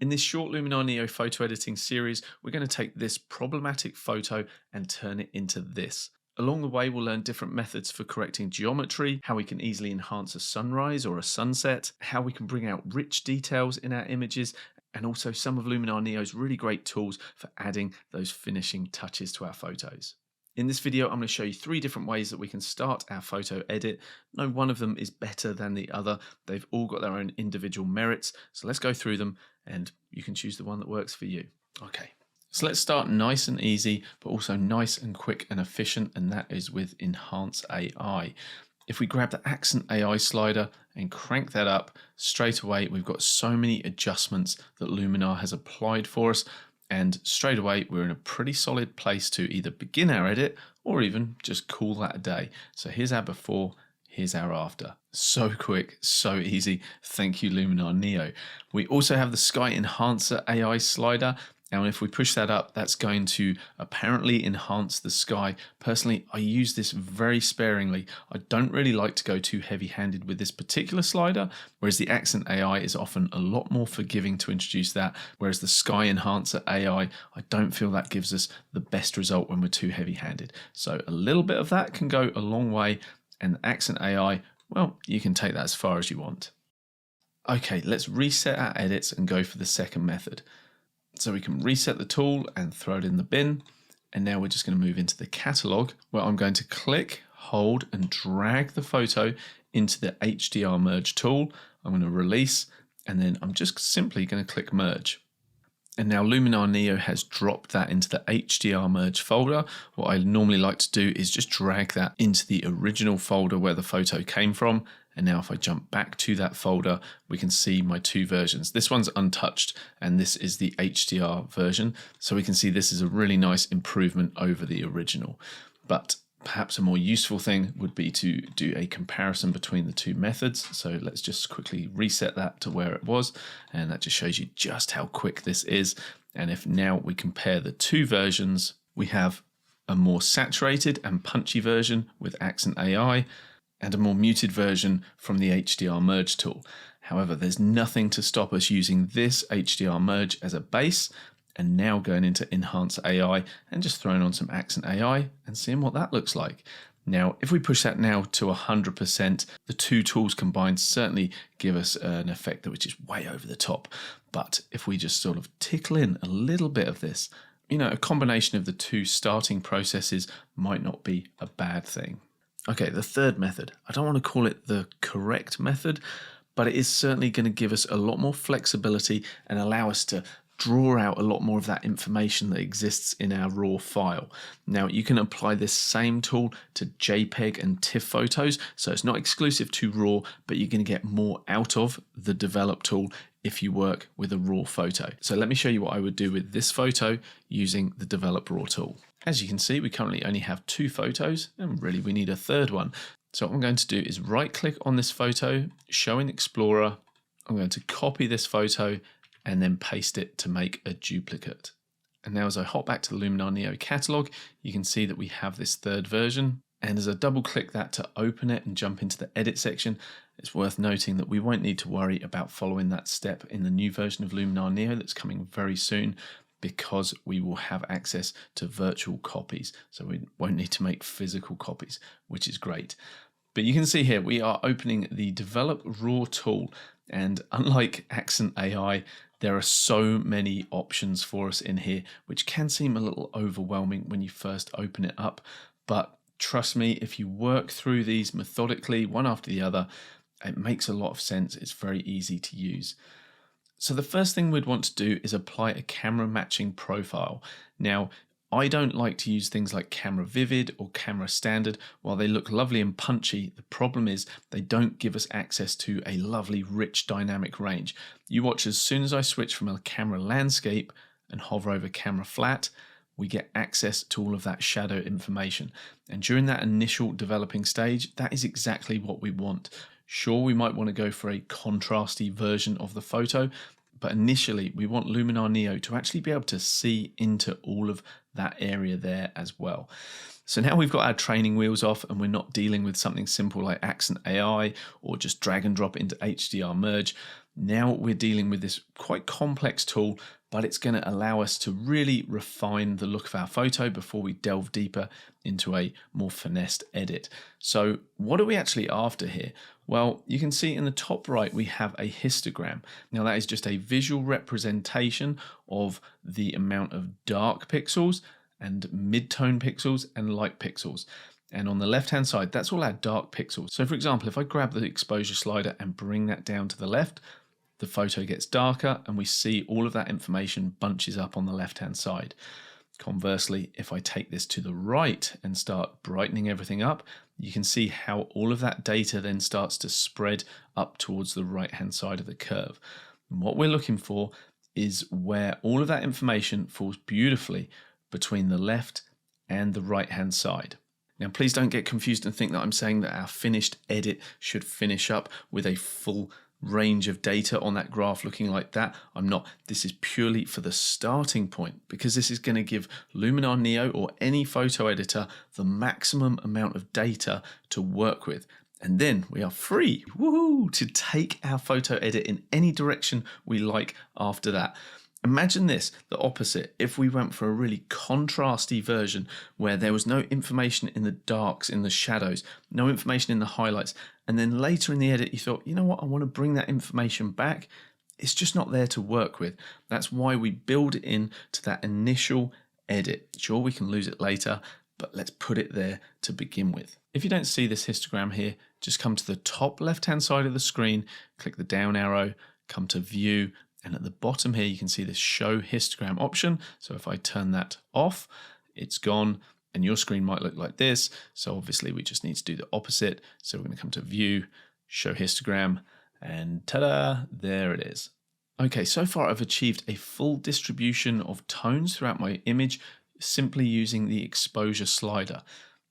In this short Luminar Neo photo editing series, we're going to take this problematic photo and turn it into this. Along the way, we'll learn different methods for correcting geometry, how we can easily enhance a sunrise or a sunset, how we can bring out rich details in our images, and also some of Luminar Neo's really great tools for adding those finishing touches to our photos. In this video, I'm going to show you 3 different ways that we can start our photo edit. No one of them is better than the other. They've all got their own individual merits. So let's go through them and you can choose the one that works for you. Okay, so let's start nice and easy, but also nice and quick and efficient, and that is with Enhance AI. If we grab the Accent AI slider and crank that up, straight away we've got so many adjustments that Luminar has applied for us. And straight away, we're in a pretty solid place to either begin our edit or even just call that a day. So here's our before, here's our after. So quick, so easy. Thank you, Luminar Neo. We also have the Sky Enhancer AI slider. And if we push that up, that's going to apparently enhance the sky. Personally, I use this very sparingly. I don't really like to go too heavy-handed with this particular slider, whereas the Accent AI is often a lot more forgiving to introduce that, whereas the Sky Enhancer AI, I don't feel that gives us the best result when we're too heavy-handed. So a little bit of that can go a long way, and the Accent AI, well, you can take that as far as you want. Okay, let's reset our edits and go for the second method. So we can reset the tool and throw it in the bin. And now we're just going to move into the catalog where I'm going to click, hold and drag the photo into the HDR Merge tool. I'm going to release and then I'm just simply going to click merge. And now Luminar Neo has dropped that into the HDR Merge folder. What I normally like to do is just drag that into the original folder where the photo came from. And now if I jump back to that folder, we can see my 2 versions. This one's untouched and this is the HDR version. So we can see this is a really nice improvement over the original. But perhaps a more useful thing would be to do a comparison between the 2 methods. So let's just quickly reset that to where it was. And that just shows you just how quick this is. And if now we compare the 2 versions, we have a more saturated and punchy version with Accent AI, and a more muted version from the HDR Merge tool. However, there's nothing to stop us using this HDR Merge as a base and now going into Enhance AI and just throwing on some Accent AI and seeing what that looks like. Now, if we push that now to 100%, the 2 tools combined certainly give us an effect which is way over the top. But if we just sort of tickle in a little bit of this, a combination of the 2 starting processes might not be a bad thing. Okay, the third method. I don't want to call it the correct method, but it is certainly going to give us a lot more flexibility and allow us to draw out a lot more of that information that exists in our raw file. Now, you can apply this same tool to JPEG and TIFF photos, so it's not exclusive to RAW, but you're going to get more out of the Develop tool if you work with a raw photo. So let me show you what I would do with this photo using the Develop Raw tool. As you can see, we currently only have 2 photos and really we need a third one. So what I'm going to do is right click on this photo, show in Explorer. I'm going to copy this photo and then paste it to make a duplicate. And now as I hop back to the Luminar Neo catalog, you can see that we have this third version. And as I double click that to open it and jump into the edit section, it's worth noting that we won't need to worry about following that step in the new version of Luminar Neo that's coming very soon, because we will have access to virtual copies. So we won't need to make physical copies, which is great. But you can see here, we are opening the Develop Raw tool. And unlike Accent AI, there are so many options for us in here, which can seem a little overwhelming when you first open it up. But trust me, if you work through these methodically, one after the other, it makes a lot of sense. It's very easy to use. So the first thing we'd want to do is apply a camera matching profile. Now, I don't like to use things like Camera Vivid or Camera Standard. While they look lovely and punchy, the problem is they don't give us access to a lovely, rich, dynamic range. You watch, as soon as I switch from a camera landscape and hover over camera flat, we get access to all of that shadow information. And during that initial developing stage, that is exactly what we want. Sure, we might want to go for a contrasty version of the photo, but initially we want Luminar Neo to actually be able to see into all of that area there as well. So now we've got our training wheels off and we're not dealing with something simple like Accent AI or just drag and drop into HDR Merge. Now we're dealing with this quite complex tool, but it's going to allow us to really refine the look of our photo before we delve deeper into a more finessed edit. So what are we actually after here? Well, you can see in the top right, we have a histogram. Now that is just a visual representation of the amount of dark pixels and mid-tone pixels and light pixels. And on the left-hand side, that's all our dark pixels. So for example, if I grab the exposure slider and bring that down to the left, the photo gets darker and we see all of that information bunches up on the left-hand side. Conversely, if I take this to the right and start brightening everything up, you can see how all of that data then starts to spread up towards the right-hand side of the curve. And what we're looking for is where all of that information falls beautifully between the left and the right-hand side. Now, please don't get confused and think that I'm saying that our finished edit should finish up with a full range of data on that graph looking like that. I'm not. This is purely for the starting point, because this is going to give Luminar Neo or any photo editor the maximum amount of data to work with. And then we are free, woohoo, to take our photo edit in any direction we like after that. Imagine this, the opposite. If we went for a really contrasty version where there was no information in the darks, in the shadows, no information in the highlights, and then later in the edit you thought, you know what, I want to bring that information back. It's just not there to work with. That's why we build it in to that initial edit. Sure, we can lose it later, but let's put it there to begin with. If you don't see this histogram here, just come to the top left-hand side of the screen, click the down arrow, come to View, and at the bottom here, you can see this Show Histogram option. So if I turn that off, it's gone, and your screen might look like this. So obviously we just need to do the opposite. So we're going to come to View, Show Histogram, and ta-da, there it is. Okay, so far I've achieved a full distribution of tones throughout my image simply using the exposure slider.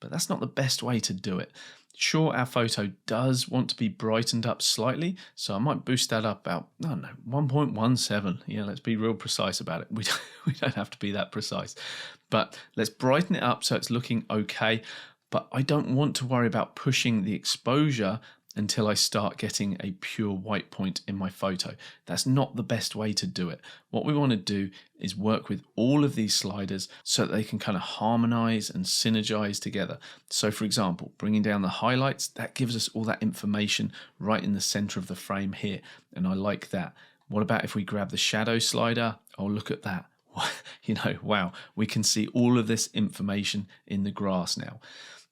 But that's not the best way to do it. Sure, our photo does want to be brightened up slightly, so I might boost that up about, I don't know, 1.17. Yeah, let's be real precise about it. We don't have to be that precise. But let's brighten it up so it's looking okay. But I don't want to worry about pushing the exposure until I start getting a pure white point in my photo. That's not the best way to do it. What we want to do is work with all of these sliders so that they can kind of harmonize and synergize together. So for example, bringing down the highlights, that gives us all that information right in the center of the frame here. And I like that. What about if we grab the shadow slider? Oh, look at that. You know, wow, we can see all of this information in the grass now.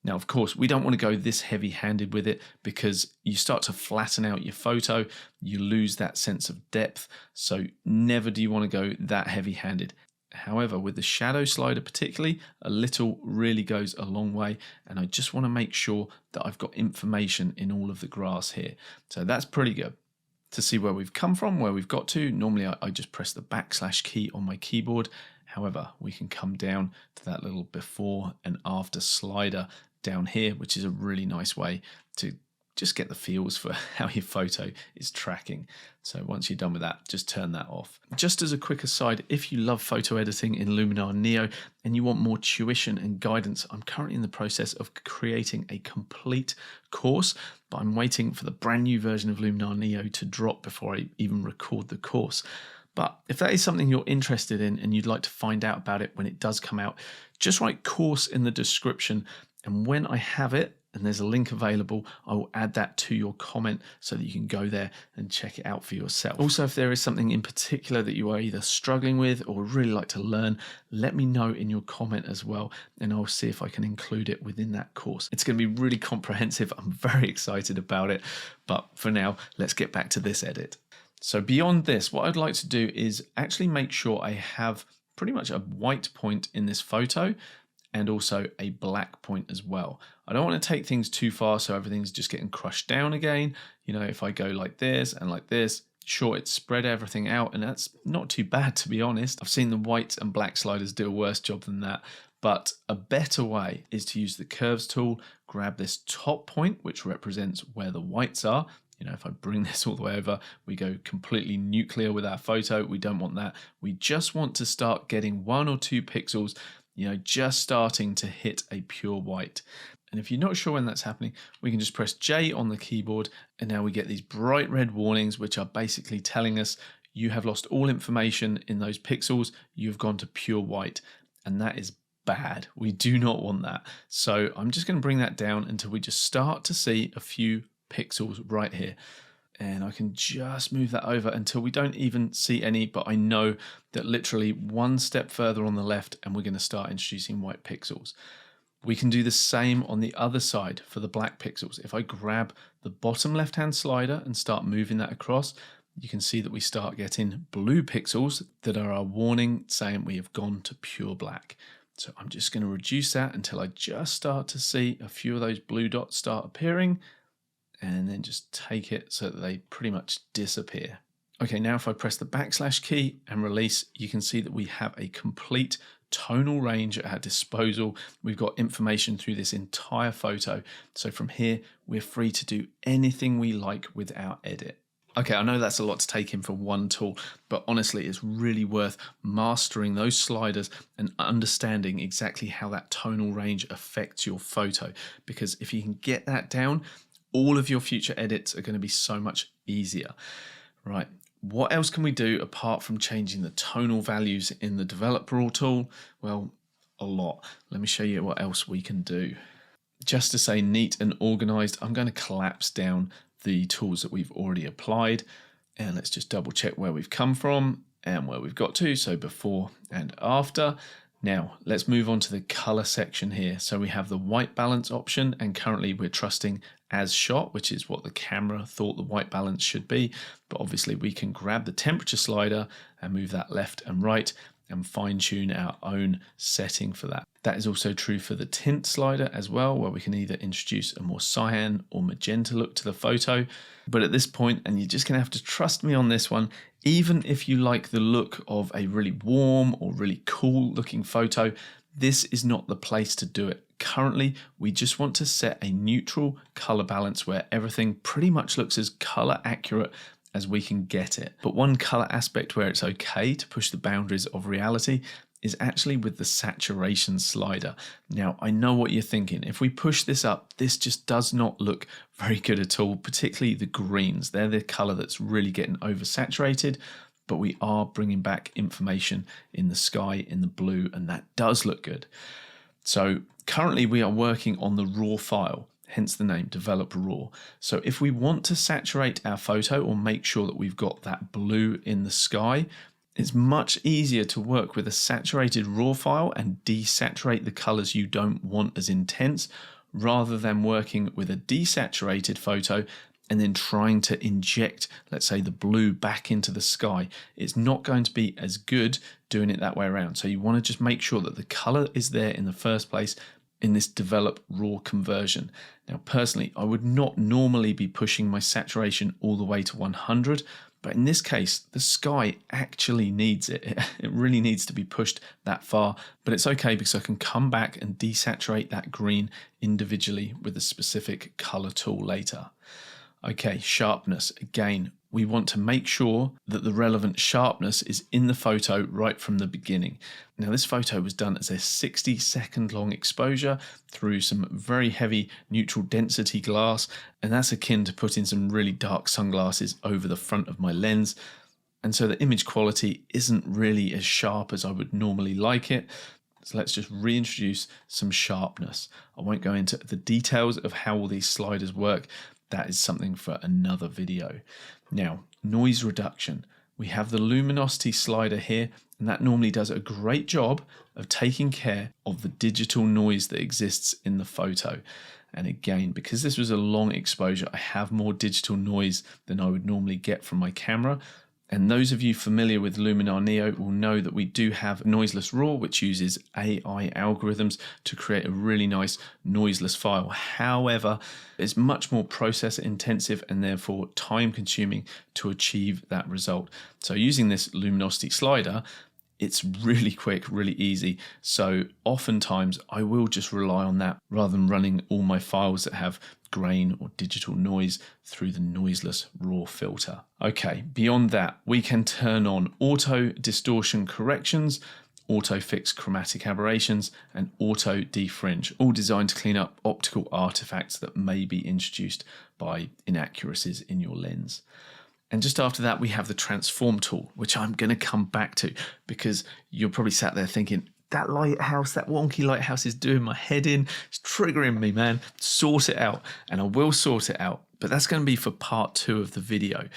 Now, of course, we don't want to go this heavy-handed with it because you start to flatten out your photo, you lose that sense of depth, so never do you want to go that heavy-handed. However, with the shadow slider particularly, a little really goes a long way, and I just want to make sure that I've got information in all of the grass here. So that's pretty good. To see where we've come from, where we've got to, normally I just press the / key on my keyboard. However, we can come down to that little before and after slider down here, which is a really nice way to just get the feels for how your photo is tracking. So once you're done with that, just turn that off. Just as a quick aside, if you love photo editing in Luminar Neo and you want more tuition and guidance, I'm currently in the process of creating a complete course, but I'm waiting for the brand new version of Luminar Neo to drop before I even record the course. But if that is something you're interested in and you'd like to find out about it when it does come out, just write course in the description. And when I have it, and there's a link available, I will add that to your comment so that you can go there and check it out for yourself. Also, if there is something in particular that you are either struggling with or really like to learn, let me know in your comment as well, and I'll see if I can include it within that course. It's going to be really comprehensive. I'm very excited about it. But for now, let's get back to this edit. So beyond this, what I'd like to do is actually make sure I have pretty much a white point in this photo and also a black point as well. I don't want to take things too far so everything's just getting crushed down again. You know, if I go like this and like this, sure, it's spread everything out, and that's not too bad, to be honest. I've seen the white and black sliders do a worse job than that. But a better way is to use the curves tool, grab this top point, which represents where the whites are. You know, if I bring this all the way over, we go completely nuclear with our photo. We don't want that. We just want to start getting 1 or 2 pixels, you know, just starting to hit a pure white. And if you're not sure when that's happening, we can just press J on the keyboard, and now we get these bright red warnings, which are basically telling us you have lost all information in those pixels. You've gone to pure white, and that is bad. We do not want that. So I'm just going to bring that down until we just start to see a few pixels right here. And I can just move that over until we don't even see any, but I know that literally one step further on the left and we're going to start introducing white pixels. We can do the same on the other side for the black pixels. If I grab the bottom left-hand slider and start moving that across, you can see that we start getting blue pixels that are our warning saying we have gone to pure black. So I'm just going to reduce that until I just start to see a few of those blue dots start appearing, and then just take it so that they pretty much disappear. Okay, now if I press the backslash key and release, you can see that we have a complete tonal range at our disposal. We've got information through this entire photo. So from here, we're free to do anything we like with our edit. Okay, I know that's a lot to take in for one tool, but honestly, it's really worth mastering those sliders and understanding exactly how that tonal range affects your photo. Because if you can get that down, all of your future edits are going to be so much easier. Right. What else can we do apart from changing the tonal values in the Develop Raw tool? Well, a lot. Let me show you what else we can do. Just to say neat and organized, I'm going to collapse down the tools that we've already applied. And let's just double check where we've come from and where we've got to. So before and after. Now, let's move on to the color section here. So we have the white balance option, and currently we're trusting as shot, which is what the camera thought the white balance should be. But obviously we can grab the temperature slider and move that left and right and fine tune our own setting for that. That is also true for the tint slider as well, where we can either introduce a more cyan or magenta look to the photo. But at this point, and you're just gonna have to trust me on this one, even if you like the look of a really warm or really cool looking photo, this is not the place to do it. Currently, we just want to set a neutral color balance where everything pretty much looks as color accurate as we can get it. But one color aspect where it's okay to push the boundaries of reality is actually with the saturation slider. Now, I know what you're thinking. If we push this up, this just does not look very good at all, particularly the greens. They're the color that's really getting oversaturated, but we are bringing back information in the sky, in the blue, and that does look good. So currently we are working on the raw file, hence the name Develop Raw. So if we want to saturate our photo or make sure that we've got that blue in the sky, it's much easier to work with a saturated raw file and desaturate the colors you don't want as intense, rather than working with a desaturated photo and then trying to inject, let's say, the blue back into the sky. It's not going to be as good doing it that way around. So you want to just make sure that the color is there in the first place in this Develop Raw conversion. Now, personally, I would not normally be pushing my saturation all the way to 100, but in this case, the sky actually needs it. It really needs to be pushed that far, but it's okay because I can come back and desaturate that green individually with a specific color tool later. Okay, sharpness. Again, we want to make sure that the relevant sharpness is in the photo right from the beginning. Now, this photo was done as a 60-second long exposure through some very heavy neutral density glass, and that's akin to putting some really dark sunglasses over the front of my lens. And so the image quality isn't really as sharp as I would normally like it. So let's just reintroduce some sharpness. I won't go into the details of how all these sliders work. That is something for another video. Now, noise reduction. We have the luminosity slider here, and that normally does a great job of taking care of the digital noise that exists in the photo. And again, because this was a long exposure, I have more digital noise than I would normally get from my camera. And those of you familiar with Luminar Neo will know that we do have Noiseless RAW, which uses AI algorithms to create a really nice noiseless file. However, it's much more processor intensive and therefore time consuming to achieve that result. So using this luminosity slider, it's really quick, really easy. So oftentimes I will just rely on that rather than running all my files that have grain or digital noise through the noiseless raw filter. Okay, beyond that, we can turn on auto distortion corrections, auto fix chromatic aberrations, and auto defringe, all designed to clean up optical artifacts that may be introduced by inaccuracies in your lens. And just after that, we have the transform tool, which I'm going to come back to because you're probably sat there thinking, that lighthouse, that wonky lighthouse is doing my head in. It's triggering me, man. Sort it out. And I will sort it out. But that's going to be for part 2 of the video.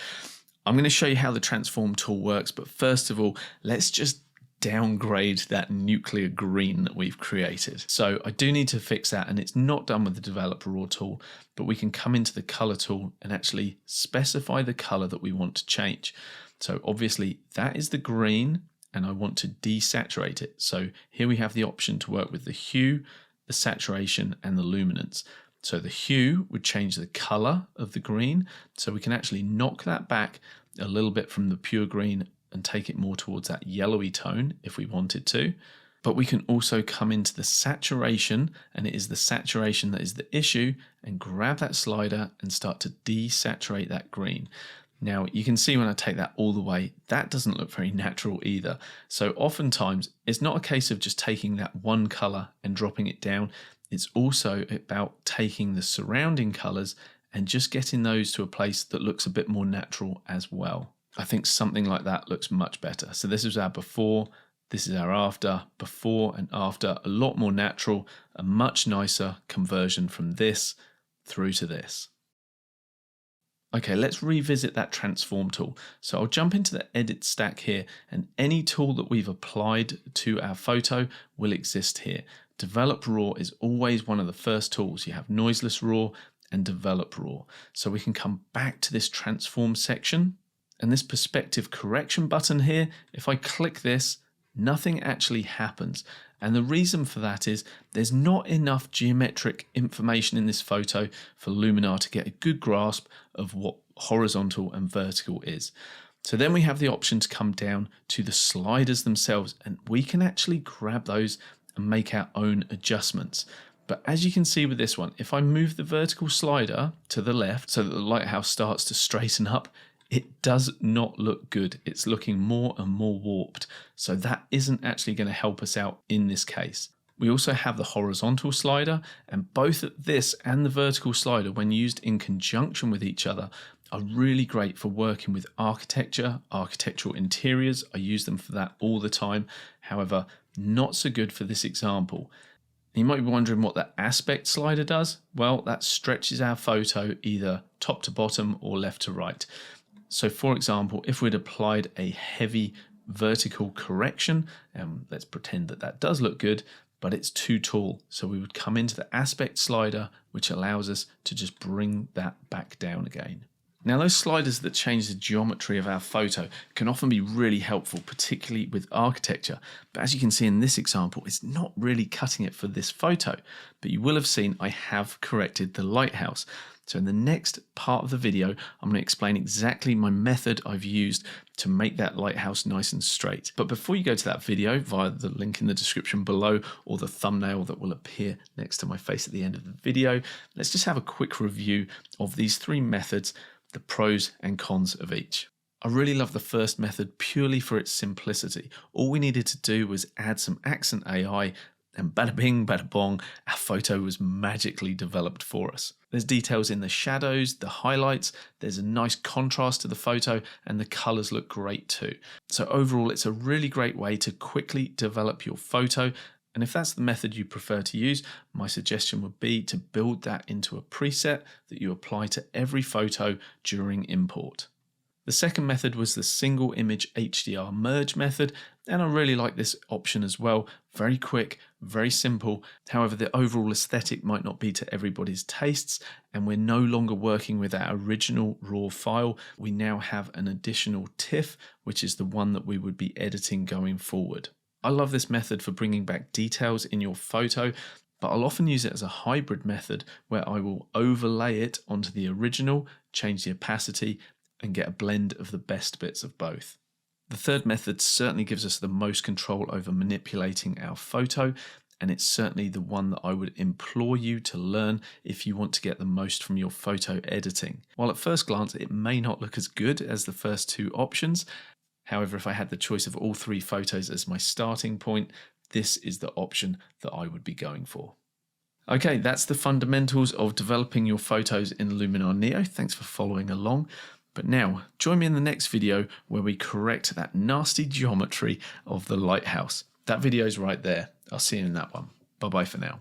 I'm going to show you how the transform tool works. But first of all, let's just downgrade that nuclear green that we've created. So I do need to fix that, and it's not done with the developer raw tool, but we can come into the color tool and actually specify the color that we want to change. So obviously that is the green, and I want to desaturate it. So here we have the option to work with the hue, the saturation, and the luminance. So the hue would change the color of the green, so we can actually knock that back a little bit from the pure green and take it more towards that yellowy tone if we wanted to. But we can also come into the saturation, and it is the saturation that is the issue, and grab that slider and start to desaturate that green. Now you can see when I take that all the way, that doesn't look very natural either. So oftentimes it's not a case of just taking that one color and dropping it down. It's also about taking the surrounding colors and just getting those to a place that looks a bit more natural as well. I think something like that looks much better. So this is our before, this is our after, before and after, a lot more natural, a much nicer conversion from this through to this. Okay, let's revisit that transform tool. So I'll jump into the edit stack here, and any tool that we've applied to our photo will exist here. Develop raw is always one of the first tools. You have noiseless raw and develop raw. So we can come back to this transform section, and this perspective correction button here, if I click this, nothing actually happens. And the reason for that is there's not enough geometric information in this photo for Luminar to get a good grasp of what horizontal and vertical is. So then we have the option to come down to the sliders themselves, and we can actually grab those and make our own adjustments. But as you can see with this one, if I move the vertical slider to the left so that the lighthouse starts to straighten up, it does not look good. It's looking more and more warped. So that isn't actually going to help us out in this case. We also have the horizontal slider, and both this and the vertical slider, when used in conjunction with each other, are really great for working with architecture, architectural interiors. I use them for that all the time. However, not so good for this example. You might be wondering what the aspect slider does. Well, that stretches our photo either top to bottom or left to right. So for example, if we'd applied a heavy vertical correction, let's pretend that that does look good, but it's too tall. So we would come into the aspect slider, which allows us to just bring that back down again. Now those sliders that change the geometry of our photo can often be really helpful, particularly with architecture. But as you can see in this example, it's not really cutting it for this photo. But you will have seen I have corrected the lighthouse. So in the next part of the video, I'm going to explain exactly my method I've used to make that lighthouse nice and straight. But before you go to that video via the link in the description below or the thumbnail that will appear next to my face at the end of the video, let's just have a quick review of these 3 methods, the pros and cons of each. I really love the first method purely for its simplicity. All we needed to do was add some accent AI, and bada bing, bada bong, our photo was magically developed for us. There's details in the shadows, the highlights, there's a nice contrast to the photo, and the colors look great too. So overall, it's a really great way to quickly develop your photo. And if that's the method you prefer to use, my suggestion would be to build that into a preset that you apply to every photo during import. The second method was the single image HDR Merge method, and I really like this option as well. Very quick, very simple. However, the overall aesthetic might not be to everybody's tastes, and we're no longer working with our original raw file. We now have an additional TIFF, which is the one that we would be editing going forward. I love this method for bringing back details in your photo, but I'll often use it as a hybrid method where I will overlay it onto the original, change the opacity, and get a blend of the best bits of both. The third method certainly gives us the most control over manipulating our photo, and it's certainly the one that I would implore you to learn if you want to get the most from your photo editing. While at first glance it may not look as good as the first 2 options, However, if I had the choice of all 3 photos as my starting point, this is the option that I would be going for. Okay, that's the fundamentals of developing your photos in Luminar Neo. Thanks for following along. But now, join me in the next video where we correct that nasty geometry of the lighthouse. That video is right there. I'll see you in that one. Bye-bye for now.